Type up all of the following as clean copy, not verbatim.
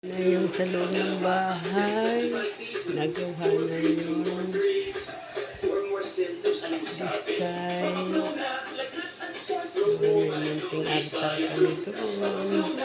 Na yung sa loob ng bahay, nagawa na yung design. May munting altar kami doon.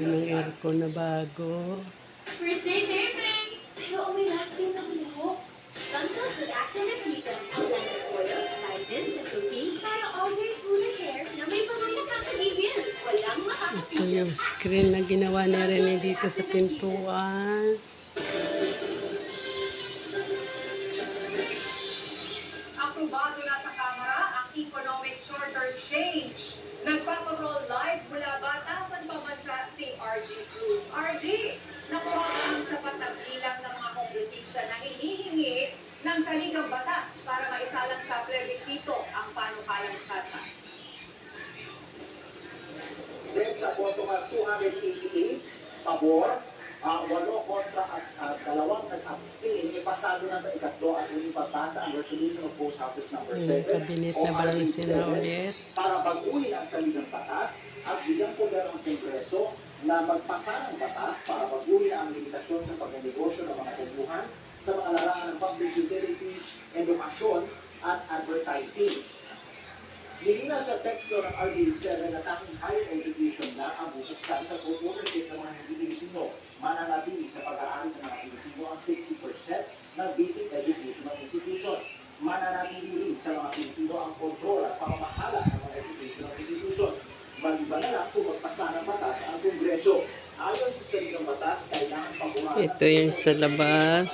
Yung aircon na bago. First day taping! Pero may last day na buhok. Sunsilk with active infusion of lemon oils, vitamins, and proteins para always smooth hair na may pangay nakakagigil. Walang makakapigil. Ito yung screen na ginawa ni Rene dito sa pintuan. Aprobado na sa Kamara ang economic charter change. Nagpaparoll live mula Batasan Pambansa si RG Cruz. RG, nakuha ang sapat na bilang ng mga kongresista na hinihingi ng saligang batas para maisalang sa plebisito ang panukalang tsa-tsa. Sa boto nga 288 pabor, 8 kontra at 2 nag-abstain, ipasado na sa ikatlo at hindi papasa ang resolution of both houses number 7 Kabinet na balansin na ulit. para baguhin ang saligang batas at bigyan poder ng Kongreso na magpasa ng batas para baguhin ang limitasyon sa pagnegosyo ng mga kumuhan sa mga larangan ng public utilities, edukasyon at advertising. Nilinaw sa teksto ng RB7 na tanging higher education na ang bubuksan sa full ownership ng mga hindi Pilipino. Mananatili sa pag-aaral ng mga Pilipino ang 60% ng basic educational institutions. Mananatili rin sa mga Pilipino ang kontrol at pamamahala ng mga educational institutions. Maliban na lang kung magpasa ng batas ang Kongreso. Ayon sa saligang batas, kailangan pagbuhanan. Ito yung sa labas.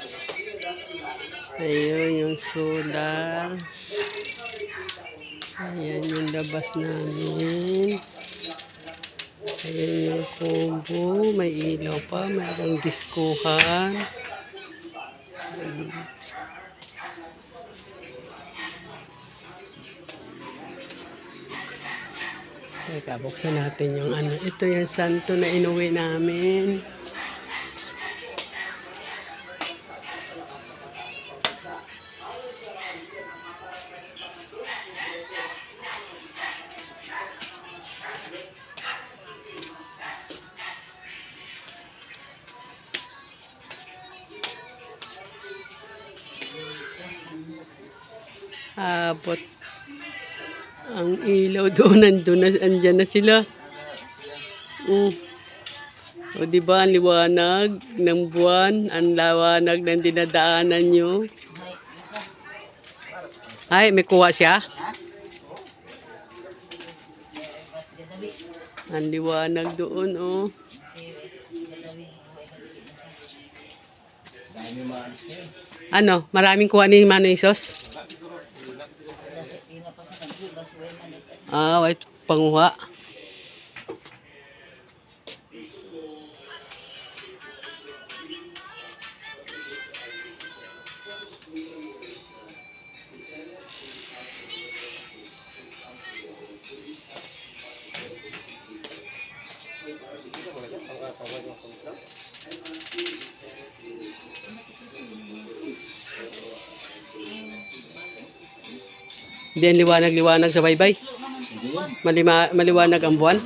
Ayun yung solar. Ayan yung labas namin. Ayan yung kubo. May ilaw pa. Mayroong diskuhan. Teka, buksan natin yung ano. Ito yung santo na inuwi namin. Abot ang ilaw doon, andyan na sila. O diba ang liwanag ng buwan, ang liwanag ng dinadaanan nyo. Ay, may kuha siya. Ang liwanag doon, oh. Ano, maraming kuha ni Manoy Sos? Ah, wait, panguha. Hindi ang liwanag-liwanag sa baybay. Maliwanag ang buwan.